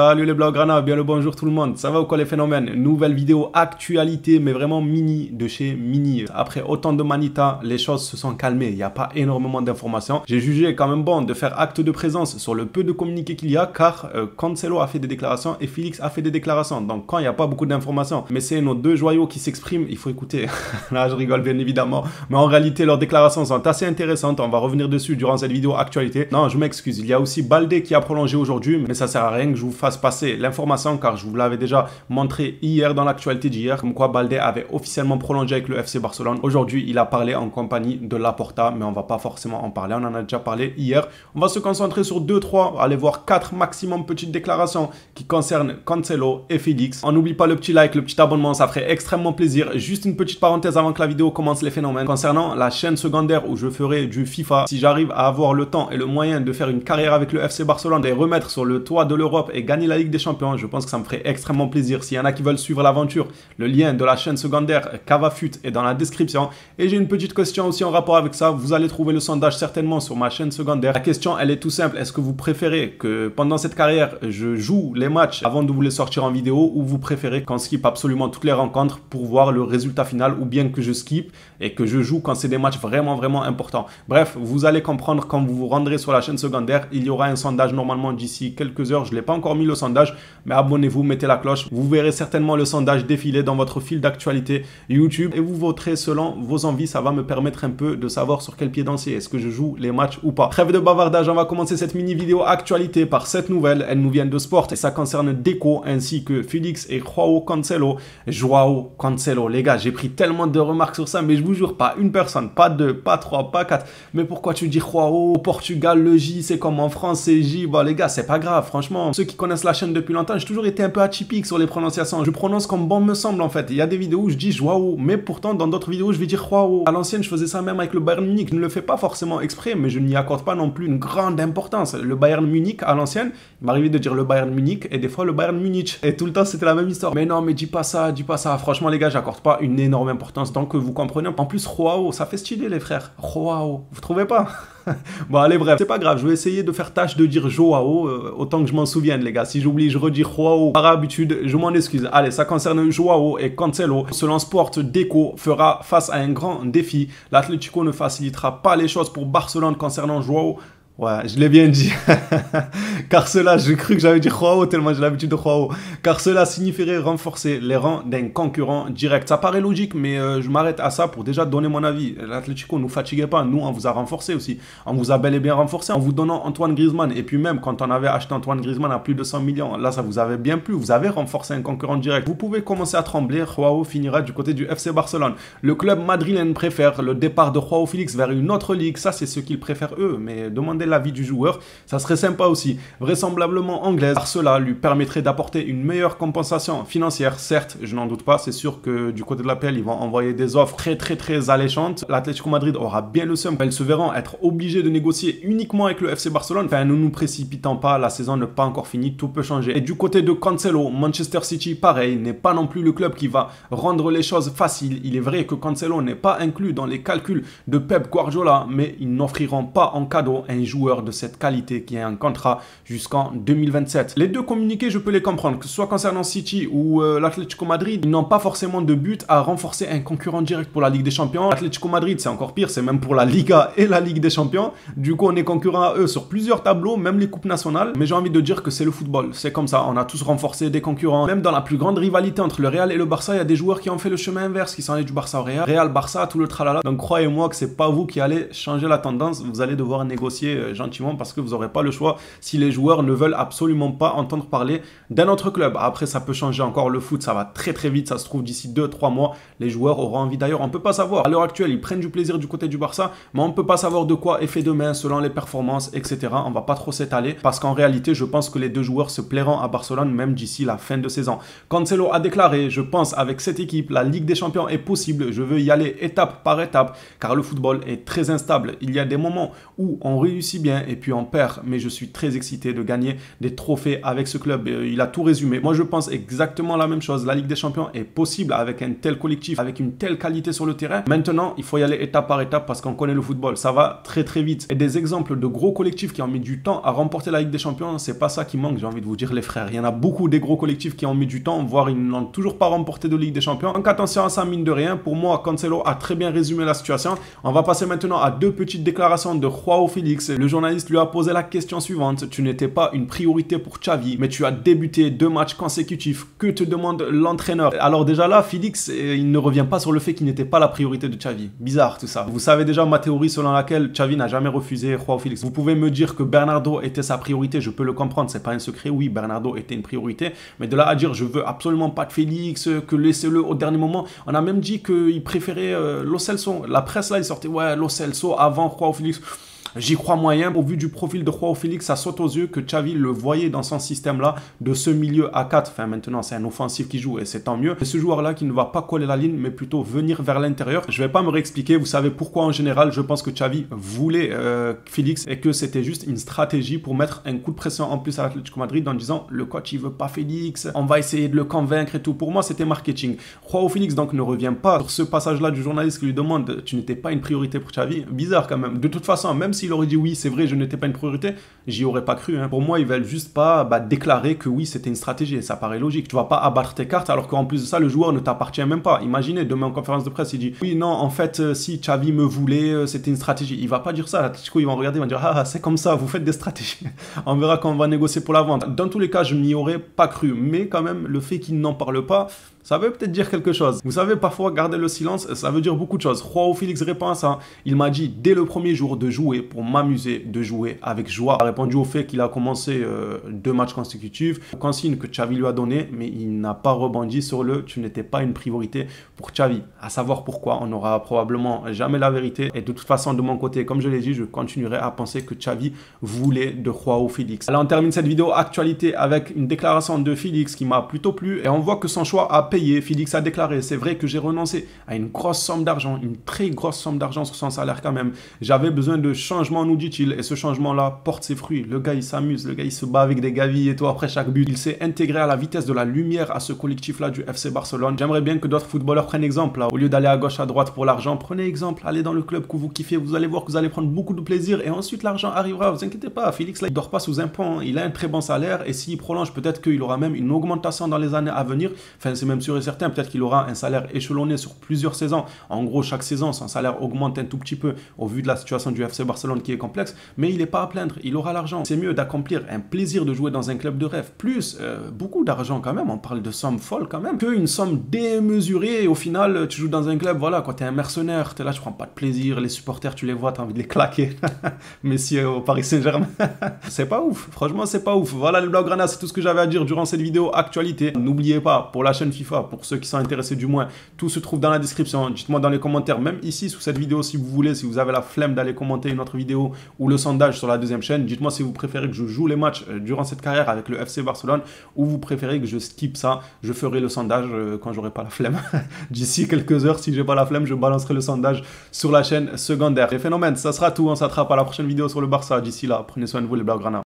Salut les Blaugrana, bien le bonjour tout le monde, ça va ou quoi les phénomènes? Nouvelle vidéo actualité mais vraiment mini de chez Mini. Après autant de manita, les choses se sont calmées, il n'y a pas énormément d'informations. J'ai jugé quand même bon de faire acte de présence sur le peu de communiqué qu'il y a car Cancelo a fait des déclarations et Félix a fait des déclarations. Donc quand il n'y a pas beaucoup d'informations, mais c'est nos deux joyaux qui s'expriment, il faut écouter. Là je rigole bien évidemment, mais en réalité leurs déclarations sont assez intéressantes, on va revenir dessus durant cette vidéo actualité. Non je m'excuse, il y a aussi Baldé qui a prolongé aujourd'hui, mais ça sert à rien que je vous fasse passer l'information car je vous l'avais déjà montré hier dans l'actualité d'hier, comme quoi Baldé avait officiellement prolongé avec le FC Barcelone. Aujourd'hui, il a parlé en compagnie de Laporta, mais on va pas forcément en parler, on en a déjà parlé hier. On va se concentrer sur 2-3, aller voir 4 maximum petites déclarations qui concernent Cancelo et Félix. On n'oublie pas le petit like, le petit abonnement, ça ferait extrêmement plaisir. Juste une petite parenthèse avant que la vidéo commence, les phénomènes. Concernant la chaîne secondaire où je ferai du FIFA, si j'arrive à avoir le temps et le moyen de faire une carrière avec le FC Barcelone et remettre sur le toit de l'Europe et gagner la Ligue des Champions, je pense que ça me ferait extrêmement plaisir. S'il y en a qui veulent suivre l'aventure, le lien de la chaîne secondaire Cavafut est dans la description. Et j'ai une petite question aussi en rapport avec ça. Vous allez trouver le sondage certainement sur ma chaîne secondaire. La question, elle est tout simple. Est-ce que vous préférez que pendant cette carrière, je joue les matchs avant de vous les sortir en vidéo, ou vous préférez qu'on skip absolument toutes les rencontres pour voir le résultat final, ou bien que je skip et que je joue quand c'est des matchs vraiment importants. Bref, vous allez comprendre quand vous vous rendrez sur la chaîne secondaire. Il y aura un sondage normalement d'ici quelques heures. Je ne l'ai pas encore mis le sondage, mais abonnez-vous, mettez la cloche. Vous verrez certainement le sondage défiler dans votre fil d'actualité YouTube et vous voterez selon vos envies. Ça va me permettre un peu de savoir sur quel pied danser. Est-ce que je joue les matchs ou pas? Trêve de bavardage, on va commencer cette mini vidéo actualité par cette nouvelle. Elle nous vient de Sport et ça concerne Deco ainsi que Félix et Joao Cancelo. Joao Cancelo, les gars, j'ai pris tellement de remarques sur ça, mais je vous jure, pas une personne, pas deux, pas trois, pas quatre. Mais pourquoi tu dis Joao? Au Portugal, le J, c'est comme en France, c'est J. Bon, les gars, c'est pas grave, franchement. Ceux qui connaissent la chaîne depuis longtemps, j'ai toujours été un peu atypique sur les prononciations. Je prononce comme bon me semble en fait. Il y a des vidéos où je dis Joao, mais pourtant dans d'autres vidéos je vais dire Joao. À l'ancienne, je faisais ça même avec le Bayern Munich. Je ne le fais pas forcément exprès, mais je n'y accorde pas non plus une grande importance. Le Bayern Munich, à l'ancienne, il m'arrivait de dire le Bayern Munich et des fois le Bayern Munich. Et tout le temps, c'était la même histoire. Mais non, mais dis pas ça, dis pas ça. Franchement, les gars, j'accorde pas une énorme importance. Donc, vous comprenez. En plus, Joao, ça fait stylé, les frères. Joao, vous trouvez pas? Bon allez bref, c'est pas grave, je vais essayer de faire tâche de dire Joao autant que je m'en souvienne les gars. Si j'oublie, je redis Joao par habitude, je m'en excuse. Allez, ça concerne Joao et Cancelo. Selon Sport, Deco fera face à un grand défi. L'Atlético ne facilitera pas les choses pour Barcelone concernant Joao. Ouais, je l'ai bien dit. Car cela, j'ai cru que j'avais dit Joao tellement j'ai l'habitude de Joao. Car cela signifierait renforcer les rangs d'un concurrent direct. Ça paraît logique, mais je m'arrête à ça pour déjà donner mon avis. L'Atlético, ne nous fatiguez pas. Nous, on vous a renforcé aussi. On vous a bel et bien renforcé en vous donnant Antoine Griezmann. Et puis même, quand on avait acheté Antoine Griezmann à plus de 100 millions, là, ça vous avait bien plu. Vous avez renforcé un concurrent direct. Vous pouvez commencer à trembler. Joao finira du côté du FC Barcelone. Le club madrilène préfère le départ de Joao Félix vers une autre ligue. Ça, c'est ce qu'ils préfèrent eux. Mais demandez l'avis du joueur, ça serait sympa aussi. Vraisemblablement anglaise, car cela lui permettrait d'apporter une meilleure compensation financière, certes, je n'en doute pas, c'est sûr que du côté de l'APL, ils vont envoyer des offres très alléchantes. L'Atlético Madrid aura bien le seum, elles se verront être obligées de négocier uniquement avec le FC Barcelone. Enfin, ne nous précipitons pas, la saison n'est pas encore finie, tout peut changer. Et du côté de Cancelo, Manchester City, pareil, n'est pas non plus le club qui va rendre les choses faciles. Il est vrai que Cancelo n'est pas inclus dans les calculs de Pep Guardiola, mais ils n'offriront pas en cadeau un joueur de cette qualité qui a un contrat jusqu'en 2027. Les deux communiqués, je peux les comprendre, que ce soit concernant City ou l'Atlético Madrid, ils n'ont pas forcément de but à renforcer un concurrent direct pour la Ligue des Champions. L'Atlético Madrid, c'est encore pire, c'est même pour la Liga et la Ligue des Champions. Du coup, on est concurrent à eux sur plusieurs tableaux, même les coupes nationales. Mais j'ai envie de dire que c'est le football, c'est comme ça. On a tous renforcé des concurrents. Même dans la plus grande rivalité entre le Real et le Barça, il y a des joueurs qui ont fait le chemin inverse, qui sont allés du Barça au Real. Real, Barça, tout le tralala. Donc croyez-moi que c'est pas vous qui allez changer la tendance. Vous allez devoir négocier gentiment parce que vous n'aurez pas le choix si les joueurs ne veulent absolument pas entendre parler d'un autre club. Après, ça peut changer encore. Le foot, ça va très vite. Ça se trouve, d'ici 2-3 mois, les joueurs auront envie. D'ailleurs, on ne peut pas savoir. À l'heure actuelle, ils prennent du plaisir du côté du Barça, mais on ne peut pas savoir de quoi est fait demain selon les performances, etc. On ne va pas trop s'étaler parce qu'en réalité, je pense que les deux joueurs se plairont à Barcelone même d'ici la fin de saison. Cancelo a déclaré, je pense avec cette équipe, la Ligue des Champions est possible. Je veux y aller étape par étape car le football est très instable. Il y a des moments où on réussit si bien et puis on perd, mais je suis très excité de gagner des trophées avec ce club. Il a tout résumé. Moi, je pense exactement la même chose. La Ligue des Champions est possible avec un tel collectif, avec une telle qualité sur le terrain. Maintenant, il faut y aller étape par étape parce qu'on connaît le football. Ça va très très vite. Et des exemples de gros collectifs qui ont mis du temps à remporter la Ligue des Champions, c'est pas ça qui manque, j'ai envie de vous dire les frères. Il y en a beaucoup des gros collectifs qui ont mis du temps, voire ils n'ont toujours pas remporté de Ligue des Champions. Donc attention à ça, mine de rien. Pour moi, Cancelo a très bien résumé la situation. On va passer maintenant à deux petites déclarations de Joao Félix. Le journaliste lui a posé la question suivante. Tu n'étais pas une priorité pour Xavi, mais tu as débuté 2 matchs consécutifs. Que te demande l'entraîneur? Alors déjà là, Félix, il ne revient pas sur le fait qu'il n'était pas la priorité de Xavi. Bizarre tout ça. Vous savez déjà ma théorie selon laquelle Xavi n'a jamais refusé Joao Félix. Vous pouvez me dire que Bernardo était sa priorité, je peux le comprendre, c'est pas un secret. Oui, Bernardo était une priorité, mais de là à dire je veux absolument pas de Félix, que laissez-le au dernier moment. On a même dit qu'il préférait Lo Celso. La presse là, il sortait ouais, Lo Celso avant Joao Félix. J'y crois moyen. Au vu du profil de Joao Félix, ça saute aux yeux que Xavi le voyait dans son système-là de ce milieu à 4. Enfin, maintenant, c'est un offensif qui joue et c'est tant mieux. Et ce joueur-là qui ne va pas coller la ligne, mais plutôt venir vers l'intérieur. Je ne vais pas me réexpliquer. Vous savez pourquoi en général, je pense que Xavi voulait Félix et que c'était juste une stratégie pour mettre un coup de pression en plus à l'Atlético Madrid en disant le coach, il veut pas Félix. On va essayer de le convaincre et tout. Pour moi, c'était marketing. Joao Félix, donc, ne revient pas sur ce passage-là du journaliste qui lui demande tu n'étais pas une priorité pour Xavi. Bizarre quand même. De toute façon, même s'il aurait dit oui, c'est vrai, je n'étais pas une priorité, j'y aurais pas cru. Hein. Pour moi, ils veulent juste pas déclarer que oui, c'était une stratégie. Et ça paraît logique. Tu vas pas abattre tes cartes alors qu'en plus de ça, le joueur ne t'appartient même pas. Imaginez, demain en conférence de presse, il dit oui, non, en fait, si Xavi me voulait, c'était une stratégie. Il va pas dire ça. L'Atlético, ils vont regarder, ils vont dire ah, c'est comme ça, vous faites des stratégies. On verra quand on va négocier pour la vente. Dans tous les cas, je n'y aurais pas cru. Mais quand même, le fait qu'ils n'en parlent pas, ça veut peut-être dire quelque chose. Vous savez, parfois, garder le silence, ça veut dire beaucoup de choses. Joao Félix répond à ça. Il m'a dit, dès le premier jour, de jouer pour m'amuser, de jouer avec joie. Il a répondu au fait qu'il a commencé 2 matchs consécutifs, consigne que Xavi lui a donné, mais il n'a pas rebondi sur le « tu n'étais pas une priorité pour Xavi ». À savoir pourquoi, on n'aura probablement jamais la vérité. Et de toute façon, de mon côté, comme je l'ai dit, je continuerai à penser que Xavi voulait de Joao Félix. Alors, on termine cette vidéo actualité avec une déclaration de Félix qui m'a plutôt plu. Et on voit que son choix a payé. Félix a déclaré, c'est vrai que j'ai renoncé à une grosse somme d'argent, une très grosse somme d'argent sur son salaire quand même. J'avais besoin de changement, nous dit-il, et ce changement-là porte ses fruits. Le gars, il s'amuse, le gars, il se bat avec des gavis et tout après chaque but. Il s'est intégré à la vitesse de la lumière à ce collectif-là du FC Barcelone. J'aimerais bien que d'autres footballeurs prennent exemple. Là. Au lieu d'aller à gauche, à droite pour l'argent, prenez exemple, allez dans le club que vous kiffez, vous allez voir que vous allez prendre beaucoup de plaisir et ensuite l'argent arrivera, vous inquiétez pas. Félix, là, il dort pas sous un pont, il a un très bon salaire et s'il prolonge, peut-être qu'il aura même une augmentation dans les années à venir. Enfin, c'est même sûr et certain, peut-être qu'il aura un salaire échelonné sur plusieurs saisons. En gros, chaque saison, son salaire augmente un tout petit peu au vu de la situation du FC Barcelone qui est complexe, mais il n'est pas à plaindre, il aura l'argent. C'est mieux d'accomplir un plaisir de jouer dans un club de rêve, plus beaucoup d'argent quand même, on parle de sommes folles quand même, qu'une somme démesurée et au final, tu joues dans un club, voilà, quand tu es un mercenaire, tu es là, tu prends pas de plaisir, les supporters, tu les vois, tu as envie de les claquer. Messi au Paris Saint-Germain. C'est pas ouf, franchement, c'est pas ouf. Voilà les Blaugrana, c'est tout ce que j'avais à dire durant cette vidéo actualité. N'oubliez pas, pour la chaîne FIFA, pour ceux qui sont intéressés du moins, tout se trouve dans la description. Dites-moi dans les commentaires, même ici sous cette vidéo si vous voulez, si vous avez la flemme d'aller commenter une autre vidéo ou le sondage sur la deuxième chaîne, dites-moi si vous préférez que je joue les matchs durant cette carrière avec le FC Barcelone ou vous préférez que je skip ça. Je ferai le sondage quand j'aurai pas la flemme. D'ici quelques heures, si j'ai pas la flemme, je balancerai le sondage sur la chaîne secondaire. Les phénomènes, ça sera tout. On s'attrape à la prochaine vidéo sur le Barça. D'ici là, prenez soin de vous les Blaugrana.